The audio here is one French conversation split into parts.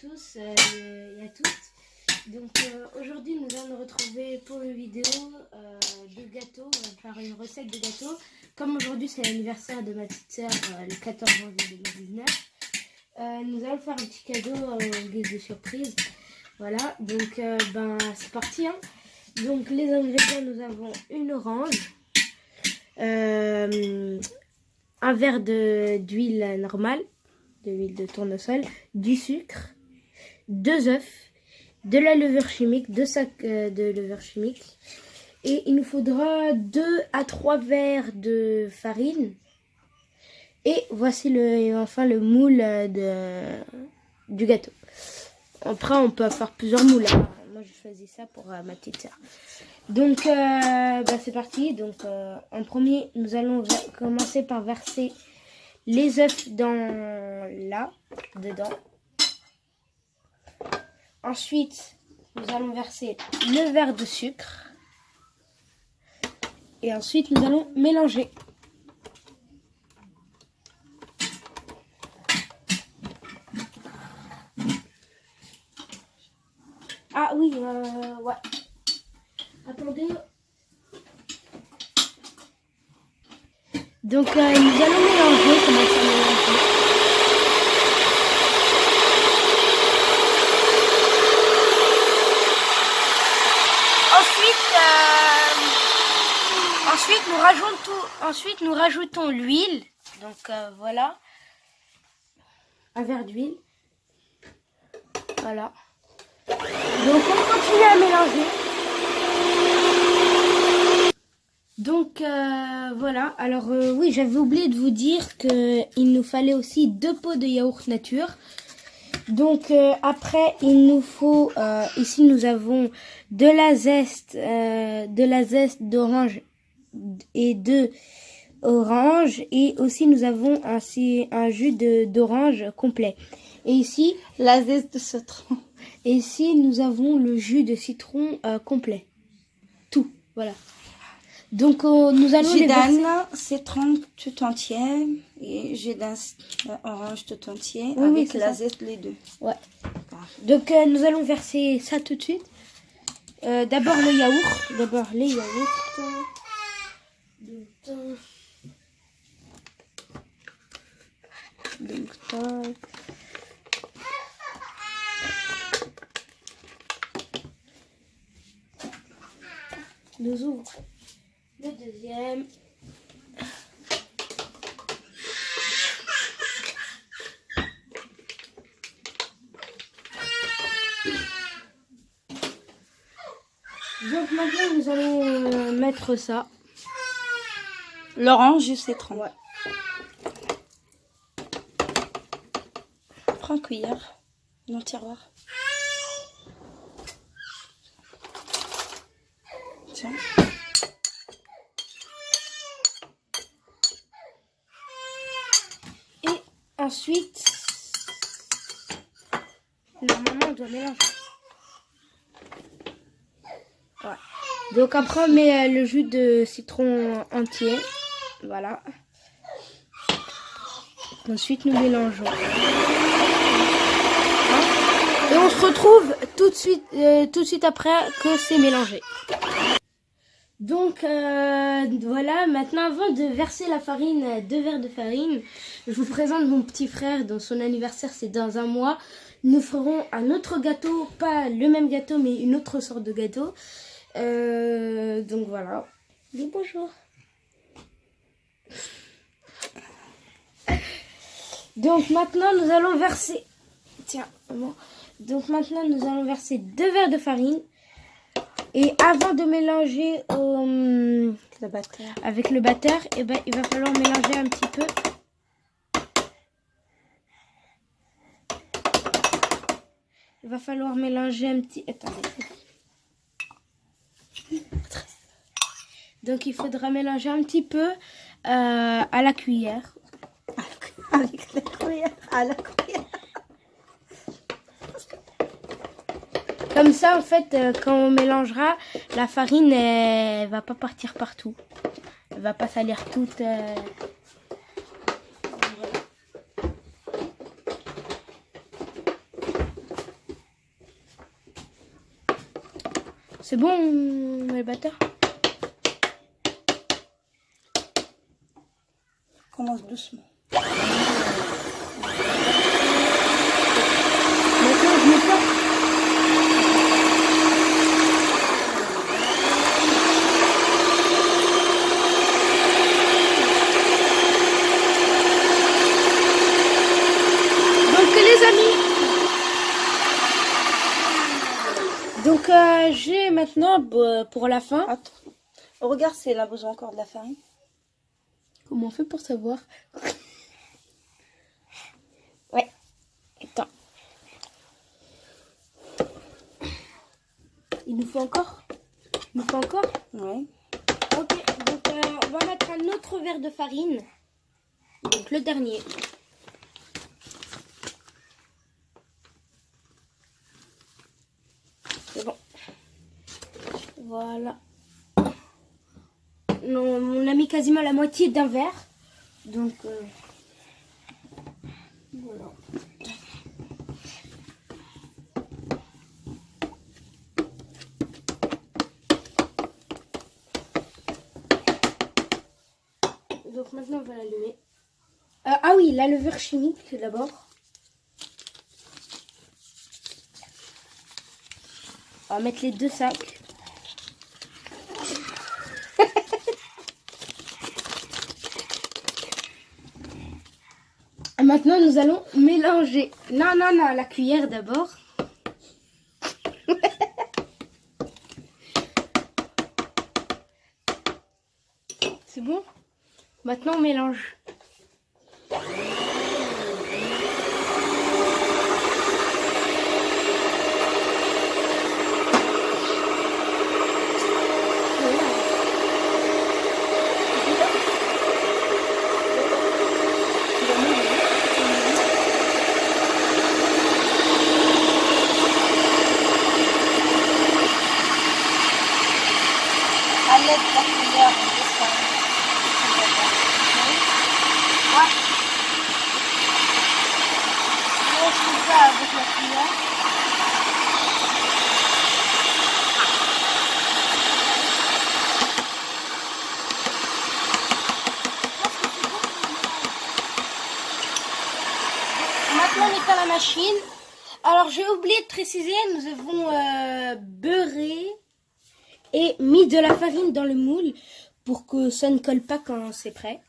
tous et à toutes. Donc aujourd'hui nous allons nous retrouver pour une vidéo de gâteaux. On va faire une recette de gâteau. Comme aujourd'hui c'est l'anniversaire de ma petite sœur le 14 janvier 2019, nous allons faire un petit cadeau en guise de surprise. Voilà, donc c'est parti hein. Donc les ingrédients, nous avons une orange, un verre d'huile normale, de l'huile de tournesol, du sucre, 2 œufs, de la levure chimique, 2 sacs de levure chimique, et il nous faudra 2 à 3 verres de farine. Et voici enfin le moule du gâteau. Après on peut faire plusieurs moules, hein. Moi j'ai choisi ça pour ma petite sœur. Donc c'est parti. Donc en premier nous allons commencer par verser les œufs dedans. Ensuite nous allons verser le verre de sucre. Et ensuite nous allons mélanger. Ah oui, ouais. Attendez. Donc nous allons mélanger, commencer à mélanger. Ensuite nous rajoutons l'huile. Donc voilà. Un verre d'huile. Voilà. Donc on continue à mélanger. Donc voilà. Alors oui, j'avais oublié de vous dire qu'il nous fallait aussi 2 pots de yaourt nature. Donc après il nous faut ici nous avons de la zeste d'orange et de orange, et aussi nous avons un jus d'orange complet. Et ici la zeste de citron. Et ici, nous avons le jus de citron complet. Tout, voilà. Donc, nous allons Jus d'un citron tout entier et jus d'un orange tout entier, oui, avec oui, la ça. zeste, les deux. Ouais. Donc, nous allons verser ça tout de suite. D'abord le yaourt. D'abord les yaourts. Donc, tac. Nous ouvrons le deuxième. Donc maintenant nous allons mettre ça. L'orange et citron. Ouais. Prends une cuillère dans le tiroir. Tiens. Et ensuite, normalement on doit mélanger. Ouais. Donc après on met le jus de citron entier. Voilà. Ensuite nous mélangeons. Et on se retrouve tout de suite après que c'est mélangé. Donc voilà, maintenant avant de verser la farine, 2 verres de farine, je vous présente mon petit frère dont son anniversaire c'est dans un mois. Nous ferons un autre gâteau, pas le même gâteau mais une autre sorte de gâteau. Donc voilà. Dis bonjour. Donc maintenant nous allons verser. Tiens, bon. Donc maintenant nous allons verser 2 verres de farine. Et avant de mélanger Le batteur. avec le batteur, il va falloir mélanger un petit peu. Il va falloir mélanger un petit... Attendez. Donc il faudra mélanger un petit peu à la cuillère. Avec la cuillère. À la cuillère. Comme ça, en fait, quand on mélangera, la farine, elle va pas partir partout. Elle va pas salir toute. C'est bon, le batteur? Commence doucement. Maintenant, je mets pas. Donc j'ai maintenant pour la fin. Attends. Regarde si elle a besoin encore de la farine. Comment on fait pour savoir? Ouais. Attends. Il nous faut encore? Il nous faut encore? Ouais. Ok, donc on va mettre un autre verre de farine. Donc le dernier. C'est bon. Voilà. Non, on a mis quasiment la moitié d'un verre. Donc voilà. Donc maintenant on va l'allumer. Ah oui, la levure chimique d'abord. On va mettre les deux sacs. Maintenant, nous allons mélanger. Non, non, non, la cuillère d'abord. C'est bon? Maintenant, on mélange. À l'aide de la cuillère, on descend. Ouais. Je fais ça avec la cuillère. Maintenant, on éteint la machine. Alors, j'ai oublié de préciser, nous avons beurré et mis de la farine dans le moule pour que ça ne colle pas quand c'est prêt.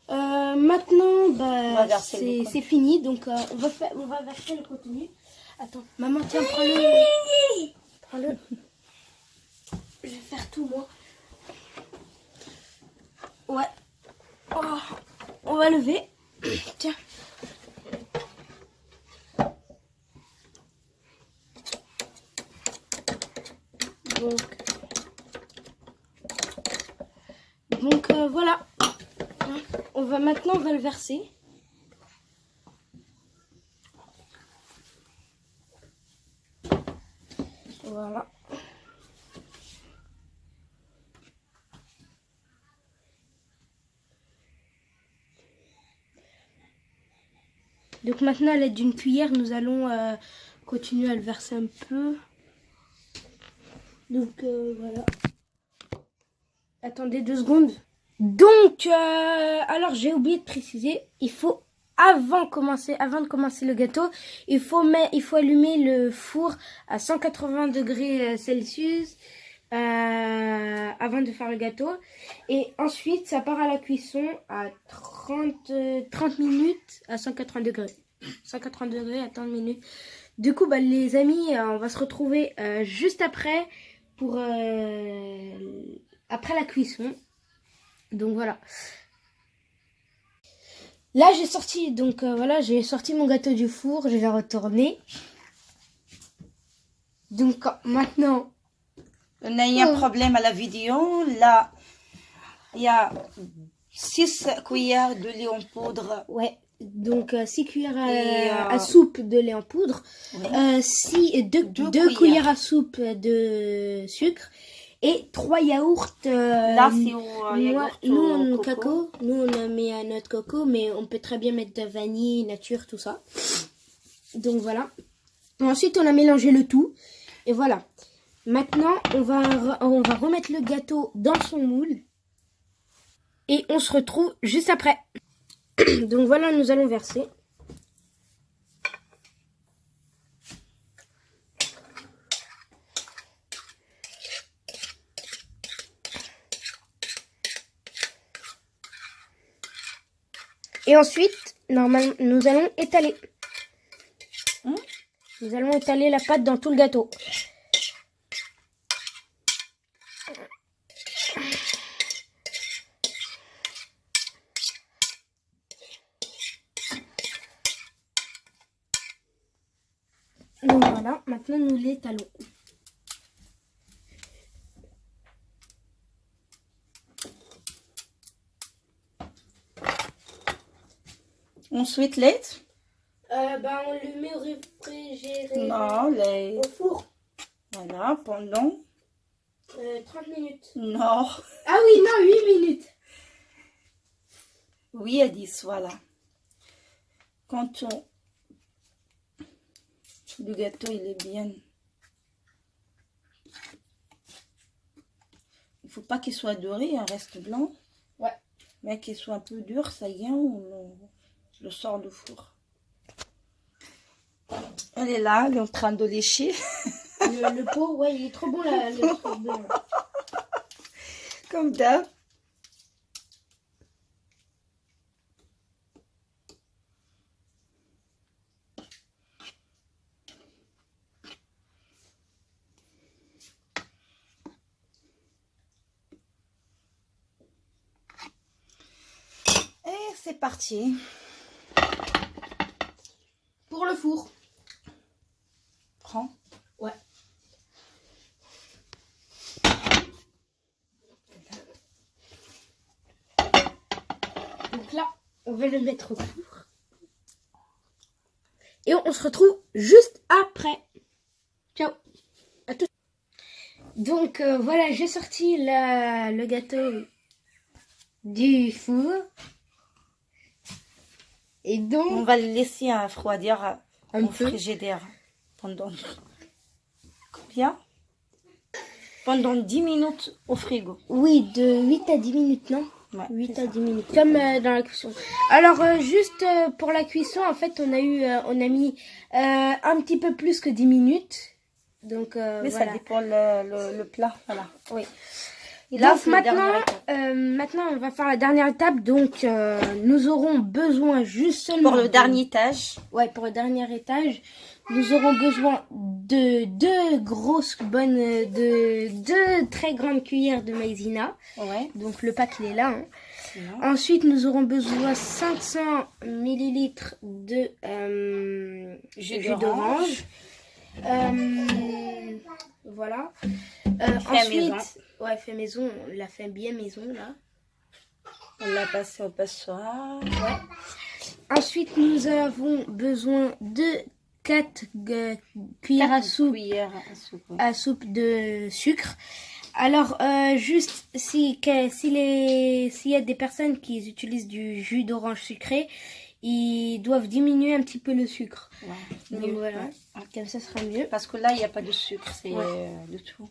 Maintenant, bah, c'est fini. Donc, on va verser le contenu. Attends, maman, tiens, prends-le. Prends-le. Je vais faire tout, moi. Ouais. Oh, on va lever. Tiens. Donc voilà. On va le verser. Voilà. Donc maintenant, à l'aide d'une cuillère, nous allons continuer à le verser un peu. Donc voilà. Attendez 2 secondes. Donc, alors j'ai oublié de préciser, il faut avant de commencer le gâteau, il faut allumer le four à 180 degrés Celsius avant de faire le gâteau. Et ensuite, ça part à la cuisson à 30 minutes à 180 degrés. 180 degrés à 30 minutes. Du coup, bah, les amis, on va se retrouver juste après pour après la cuisson. Donc voilà. Là j'ai sorti j'ai sorti mon gâteau du four, je vais retourner. Donc maintenant, On a eu un problème à la vidéo. Là, il y a 6 cuillères de lait en poudre. ouais, donc 6 cuillères à soupe de lait en poudre, Oui. 2 cuillères à soupe de sucre et 3 yaourts. Là, c'est au yaourt nous, au coco. Nous, on a mis à notre coco, mais on peut très bien mettre de vanille, nature, tout ça. Donc voilà. Ensuite, on a mélangé le tout. Et voilà. Maintenant, on va remettre le gâteau dans son moule. Et on se retrouve juste après. Donc voilà, nous allons verser. Et ensuite, normalement, nous allons étaler. Nous allons étaler la pâte dans tout le gâteau. Donc voilà, maintenant nous l'étalons. Ensuite, lait. On le met au réfrigérateur. Non, lait. Au four. Voilà, pendant... 30 minutes. Non. Ah oui, non, 8 minutes. 8 à 10, voilà. Quand le gâteau, il est bien... Il faut pas qu'il soit doré, il reste blanc. Ouais. Mais qu'il soit un peu dur, ça y est, on le sort du four. Elle est là, elle est en train de lécher. Le pot, ouais, il est trop bon là, le truc blanc. Comme d'hab. Et c'est parti. Pour le four. Prends. Ouais. Donc là, on va le mettre au four. Et on se retrouve juste après. Ciao. À tout. Donc voilà, j'ai sorti le gâteau du four. Et donc, On va le laisser refroidir Un au peu. frigidaire pendant combien? Pendant 10 minutes au frigo. oui, de 8 à 10 minutes, non? Ouais, 8 c'est à ça. 10 minutes, comme dans la cuisson. Alors, juste pour la cuisson, en fait, on a mis un petit peu plus que 10 minutes. Donc, Mais voilà. ça dépend le plat. Voilà. Oui. Et là, Donc c'est la maintenant, dernière étape. maintenant, on va faire la dernière étape. Donc, nous aurons besoin juste seulement... Pour le dernier étage. Ouais, pour le dernier étage, nous aurons besoin de deux très grandes cuillères de maïzena. Ouais. Donc, le pack, il est là, hein. Sinon, Ensuite, nous aurons besoin 500 millilitres de jus d'orange. Voilà. Ensuite, maison. ouais, fait maison, on l'a fait bien maison là. on l'a passé au passoire. Ensuite, nous avons besoin de 4 cuillères à soupe Cuillère à soupe. à soupe de sucre. Alors, juste s'il y a des personnes qui utilisent du jus d'orange sucré, ils doivent diminuer un petit peu le sucre. Ouais. Donc Mieux, voilà, ouais. comme ça sera mieux. Parce que là, il n'y a pas de sucre, c'est Ouais. de tout.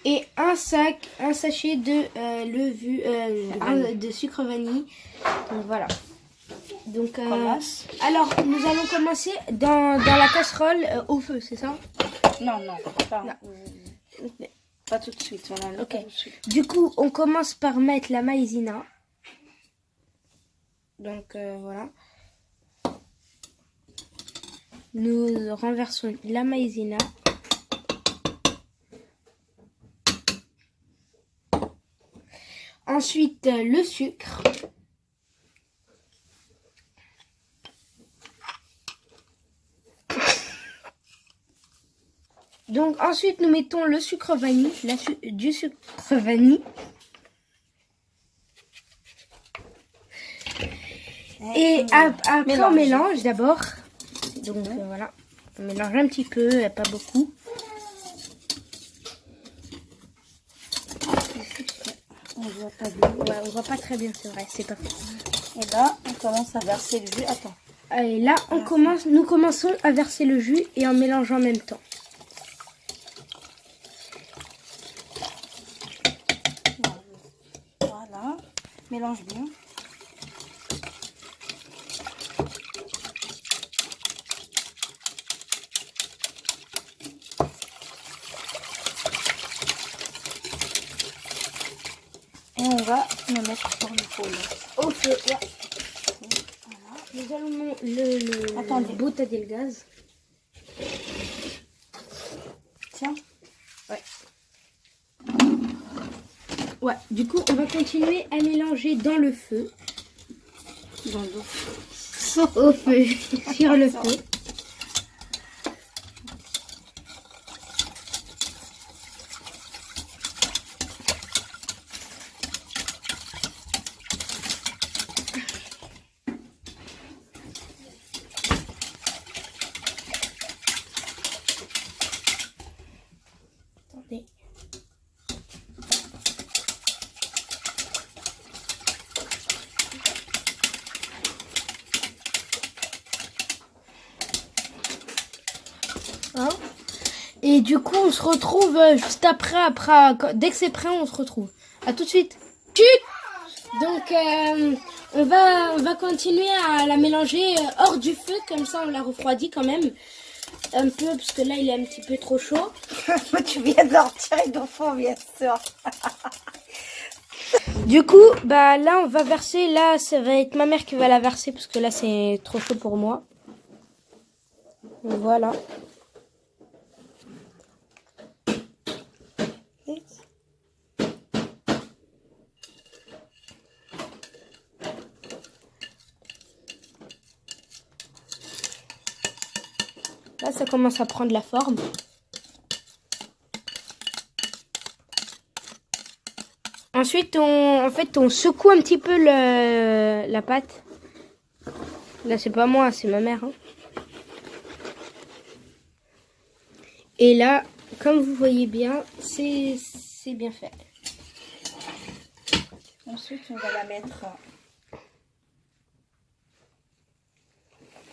Et un sachet de de sucre vanille. Donc voilà. Donc Commence. alors nous allons commencer dans la casserole au feu, c'est ça? Non, pas, Non. pas tout de suite. Voilà, Ok. pas tout de suite. Du coup, on commence par mettre la maïzena. Donc voilà. Nous renversons la maïzena. Ensuite, le sucre. Donc ensuite, nous mettons le sucre vanille, du sucre vanille. Et après, on mélange d'abord. Donc voilà, on mélange un petit peu, pas beaucoup. On voit pas bien. Ouais, on voit pas très bien, c'est vrai, c'est pas faux. Et là, on commence à verser le jus. Attends. Allez, là, nous commençons à verser le jus et en mélangeant en même temps. Mélange bien. Et on va le mettre sur le feu. Au feu, ouais. Nous allons Attendez. boutader le gaz. Tiens. Ouais, du coup, on va continuer à mélanger dans le feu. Dans l'eau. Au feu, sur le feu. Attendez. Hein? Et du coup, on se retrouve juste après, dès que c'est prêt, on se retrouve. À tout de suite. Chut! Donc, on va continuer à la mélanger hors du feu, comme ça on la refroidit quand même. Un peu, parce que là, il est un petit peu trop chaud. Tu viens de leur tirer de fond, bien sûr. Du coup, bah là, on va verser. Là, ça va être ma mère qui va la verser, parce que là, c'est trop chaud pour moi. Voilà. Là, ça commence à prendre la forme. Ensuite, on secoue un petit peu la pâte. Là, c'est pas moi, c'est ma mère. Hein. Et là, comme vous voyez bien, c'est bien fait. Ensuite, on va la mettre.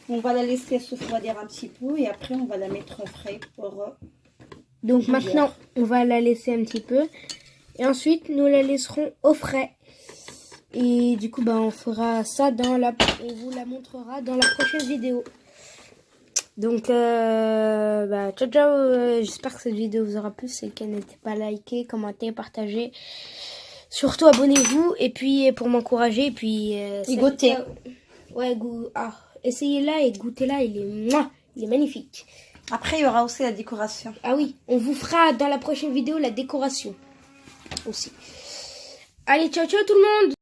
On va la laisser se refroidir un petit peu et après on va la mettre frais pour. Donc maintenant, on va la laisser un petit peu. Et ensuite, nous la laisserons au frais. Et du coup, bah, on fera ça on vous la montrera dans la prochaine vidéo. Donc, bah, ciao, ciao. J'espère que cette vidéo vous aura plu. Si le cas n'était pas liké, commentez, partagez. Surtout, abonnez-vous. Et puis, pour m'encourager. Et puis, goûter. Ouais, essayez-la et goûtez-la. Il est magnifique. Après, il y aura aussi la décoration. Ah oui, on vous fera dans la prochaine vidéo la décoration aussi. Allez, ciao, ciao tout le monde!